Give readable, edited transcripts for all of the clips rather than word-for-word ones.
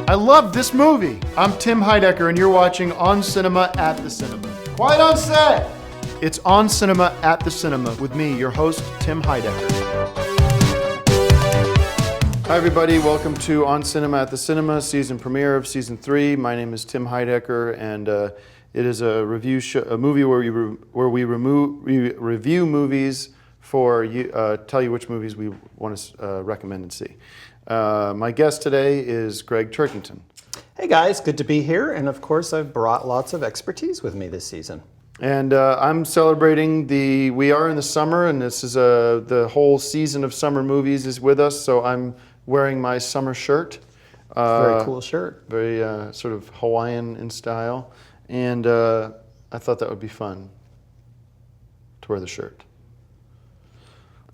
I love this movie. I'm Tim Heidecker, and you're watching On Cinema at the Cinema. Quiet on set! It's On Cinema at the Cinema with me, your host, Tim Heidecker. Hi, everybody. Welcome to On Cinema at the Cinema, season premiere of season 3. My name is Tim Heidecker, and it is a review a movie where we review movies for you, tell you which movies we want to recommend and see. My guest today is Greg Turkington. Hey guys, good to be here, and of course I've brought lots of expertise with me this season. And I'm celebrating we are in the summer, and this is the whole season of summer movies is with us, so I'm wearing my summer shirt. Very cool shirt. Very sort of Hawaiian in style, and I thought that would be fun to wear the shirt.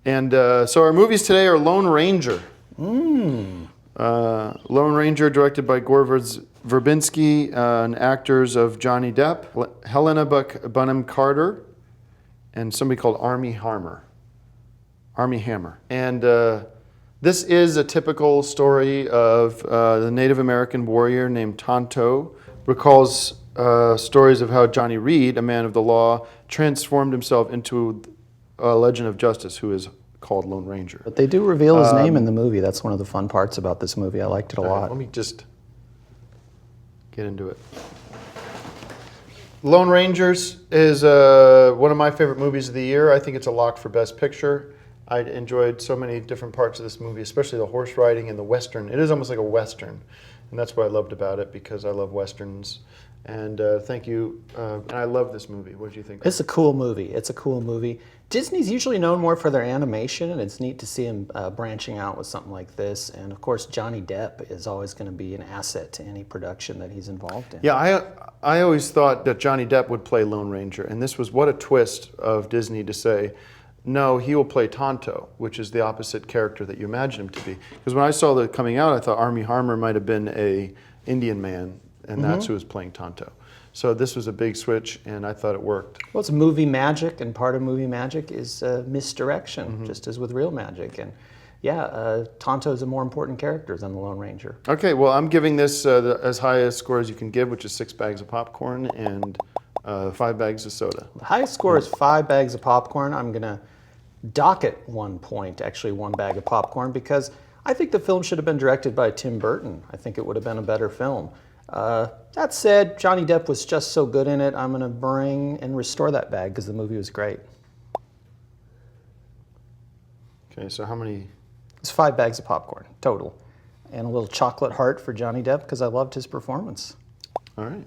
And so our movies today are Lone Ranger. Lone Ranger, directed by Gore Verbinski, and actors of Johnny Depp, Helena Bonham Carter, and somebody called Armie Hammer. And this is a typical story of the Native American warrior named Tonto. Recalls stories of how Johnny Reed, a man of the law, transformed himself into a legend of justice who is called Lone Ranger. But they do reveal his name in the movie. That's one of the fun parts about this movie. I liked it a lot. Let me just get into it. Lone Rangers is one of my favorite movies of the year. I think it's a lock for Best Picture. I enjoyed so many different parts of this movie, especially the horse riding and the Western. It is almost like a Western, and that's what I loved about it, because I love Westerns. And thank you. And I love this movie. What do you think? It's a cool movie. Disney's usually known more for their animation, and it's neat to see him branching out with something like this. And of course, Johnny Depp is always going to be an asset to any production that he's involved in. Yeah, I always thought that Johnny Depp would play Lone Ranger, and this was what a twist of Disney to say, no, he will play Tonto, which is the opposite character that you imagine him to be. Because when I saw that coming out, I thought Armie Hammer might have been a Indian man, and that's who was playing Tonto. So this was a big switch, and I thought it worked. Well, it's movie magic, and part of movie magic is misdirection, just as with real magic. And yeah, Tonto is a more important character than the Lone Ranger. Okay, well, I'm giving this as high a score as you can give, which is 6 bags of popcorn and 5 bags of soda. The highest score is 5 bags of popcorn. I'm going to dock it 1 point, actually 1 bag of popcorn, because I think the film should have been directed by Tim Burton. I think it would have been a better film. That said, Johnny Depp was just so good in it, I'm going to bring and restore that bag because the movie was great. Okay, so how many? It's 5 bags of popcorn, total. And a little chocolate heart for Johnny Depp because I loved his performance. All right.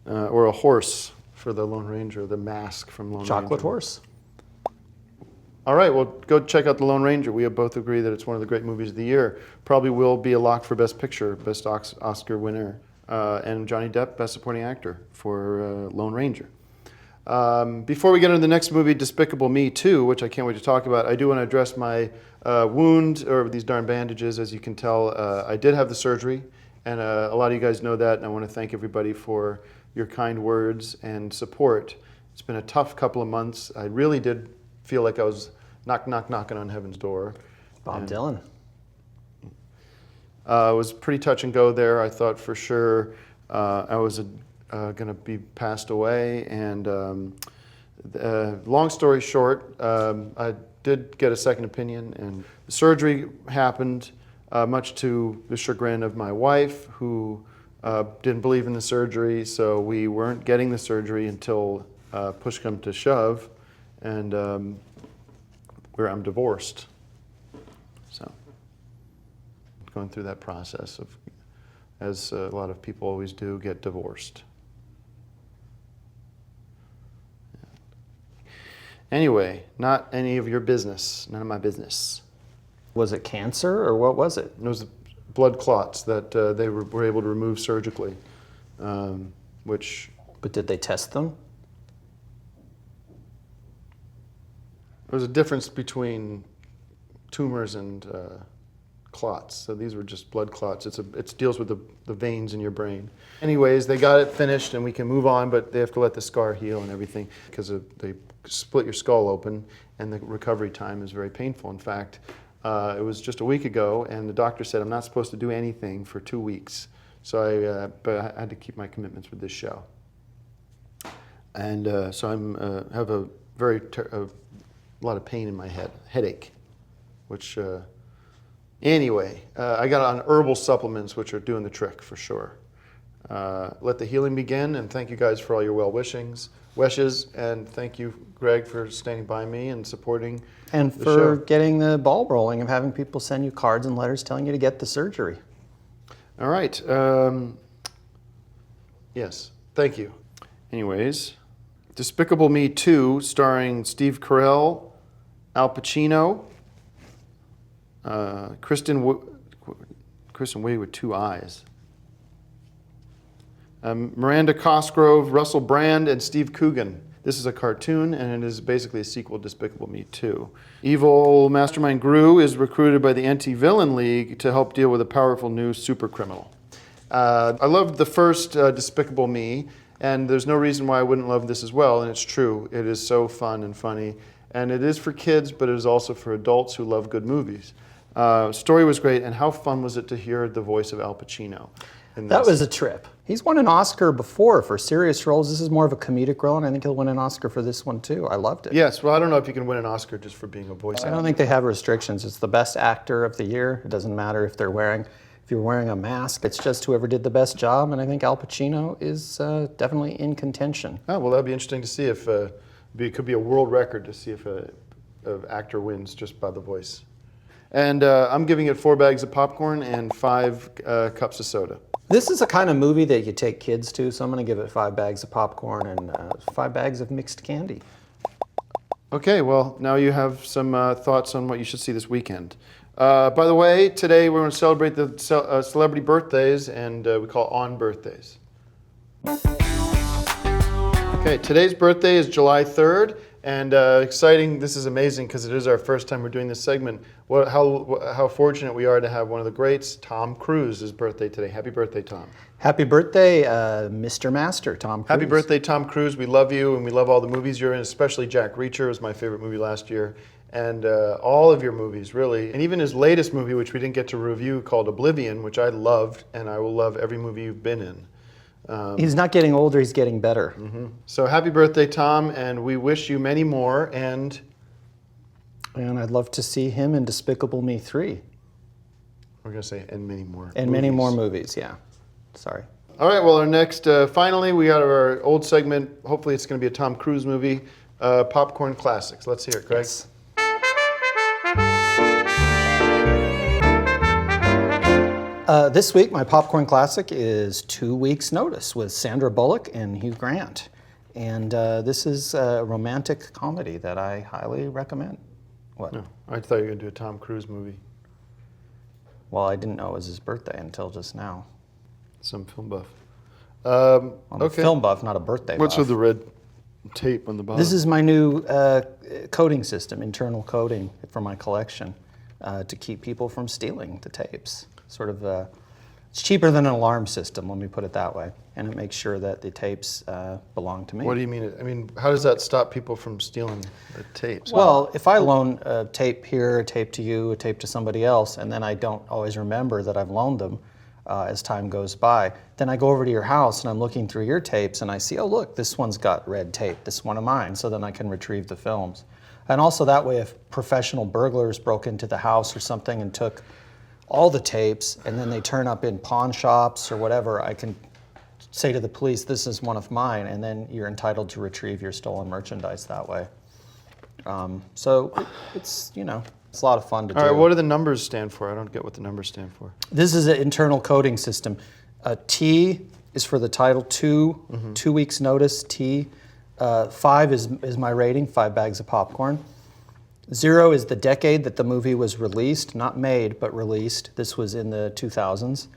Or a horse for the Lone Ranger, the mask from Lone Ranger. Chocolate horse. All right, well, go check out The Lone Ranger. We both agree that it's one of the great movies of the year. Probably will be a lock for Best Picture, Best Oscar winner, and Johnny Depp, Best Supporting Actor for Lone Ranger. Before we get into the next movie, Despicable Me 2, which I can't wait to talk about, I do want to address my wound, or these darn bandages. As you can tell, I did have the surgery, and a lot of you guys know that, and I want to thank everybody for your kind words and support. It's been a tough couple of months. I really did feel like I was knocking on heaven's door. Bob Dylan. It was pretty touch and go there. I thought for sure I was going to be passed away. And long story short, I did get a second opinion, and the surgery happened much to the chagrin of my wife, who didn't believe in the surgery. So we weren't getting the surgery until push come to shove. And where I'm divorced. So going through that process of, as a lot of people always do, get divorced. Anyway, not any of your business, none of my business. Was it cancer or what was it? It was blood clots that they were able to remove surgically, which... But did they test them? There's a difference between tumors and clots. So these were just blood clots. It deals with the veins in your brain. Anyways, they got it finished and we can move on, but they have to let the scar heal and everything because they split your skull open and the recovery time is very painful. In fact, It was just a week ago, and the doctor said I'm not supposed to do anything for 2 weeks. So but I had to keep my commitments with this show. And so I'm have a lot of pain in my headache, which anyway, I got on herbal supplements, which are doing the trick for sure. Let the healing begin, and thank you guys for all your wishes, and thank you, Greg, for standing by me and supporting And the for show. getting the ball rolling of having people send you cards and letters telling you to get the surgery. All right. Yes, thank you. Anyways, Despicable Me 2, starring Steve Carell, Al Pacino, Kristen Wiig with 2 eyes, Miranda Cosgrove, Russell Brand, and Steve Coogan. This is a cartoon, and it is basically a sequel to Despicable Me 2. Evil mastermind Gru is recruited by the Anti-Villain League to help deal with a powerful new supercriminal. I loved the first Despicable Me, and there's no reason why I wouldn't love this as well, and it's true. It is so fun and funny, and it is for kids, but it is also for adults who love good movies. Story was great, and how fun was it to hear the voice of Al Pacino in this? That was a trip. He's won an Oscar before for serious roles. This is more of a comedic role, and I think he'll win an Oscar for this one too. I loved it. Yes, well, I don't know if you can win an Oscar just for being a voice I actor. don't think they have restrictions. It's the best actor of the year. It doesn't matter if you're wearing a mask. It's just whoever did the best job, and I think Al Pacino is definitely in contention. Oh, well, that'd be interesting to see if it could be a world record to see if an actor wins just by the voice. And I'm giving it 4 bags of popcorn and 5 cups of soda. This is a kind of movie that you take kids to, so I'm going to give it 5 bags of popcorn and 5 bags of mixed candy. Okay, well, now you have some thoughts on what you should see this weekend. By the way, today we're going to celebrate the celebrity birthdays, and we call on birthdays. Okay, today's birthday is July 3rd, and exciting. This is amazing because it is our first time we're doing this segment. How fortunate we are to have one of the greats, Tom Cruise's birthday today. Happy birthday, Tom. Happy birthday, Mr. Master, Tom Cruise. Happy birthday, Tom Cruise. We love you, and we love all the movies you're in, especially Jack Reacher was my favorite movie last year. And all of your movies, really. And even his latest movie, which we didn't get to review, called Oblivion, which I loved, and I will love every movie you've been in. He's not getting older, he's getting better. Mm-hmm. So happy birthday, Tom, and we wish you many more. And I'd love to see him in Despicable Me 3. we're going to say, and many more. And many more movies, yeah. Sorry. All right, well, our next, finally, we got our old segment. Hopefully it's going to be a Tom Cruise movie, Popcorn Classics. Let's hear it, Greg. Yes. This week, my popcorn classic is 2 Weeks' Notice with Sandra Bullock and Hugh Grant. And this is a romantic comedy that I highly recommend. What? No, I thought you were going to do a Tom Cruise movie. Well, I didn't know it was his birthday until just now. Some film buff. I'm a Okay. film buff, not a birthday What's buff. with the red tape on the bottom? This is my new coding system, internal coding for my collection, to keep people from stealing the tapes. Sort of, it's cheaper than an alarm system, let me put it that way, and it makes sure that the tapes belong to me. What do you mean? I mean, how does that stop people from stealing the tapes? Well, if I loan a tape here, a tape to you, a tape to somebody else, and then I don't always remember that I've loaned them as time goes by, then I go over to your house and I'm looking through your tapes and I see, oh look, this one's got red tape, this is one of mine, so then I can retrieve the films. And also that way, if professional burglars broke into the house or something and took all the tapes and then they turn up in pawn shops or whatever, I can say to the police, this is one of mine, and then you're entitled to retrieve your stolen merchandise that way. So it's, you know, it's a lot of fun to do. All right, what do the numbers stand for? I don't get what the numbers stand for. This is an internal coding system. T is for the title, 2 weeks notice, T. 5 is my rating, 5 bags of popcorn. 0 is the decade that the movie was released, not made, but released. This was in the 2000s.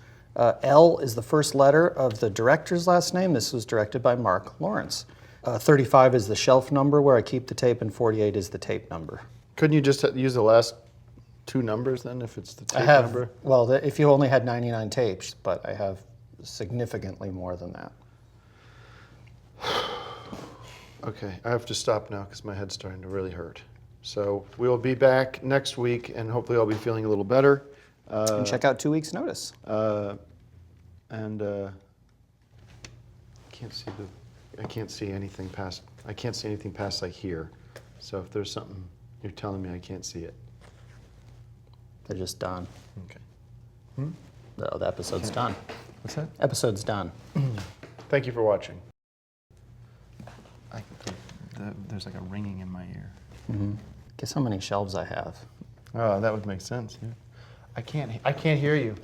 L is the first letter of the director's last name. This was directed by Mark Lawrence. 35 is the shelf number where I keep the tape, and 48 is the tape number. Couldn't you just use the last 2 numbers then, if it's the tape I have, number? well, if you only had 99 tapes, but I have significantly more than that. Okay, I have to stop now because my head's starting to really hurt. So we'll be back next week, and hopefully I'll be feeling a little better. And check out 2 Weeks Notice. And I can't see anything past like here. So if there's something you're telling me, I can't see it. They're just done. Okay. The episode's done. What's that? Episode's done. Thank you for watching. There's like a ringing in my ear. Guess how many shelves I have? Oh, that would make sense. Yeah. I can't hear you.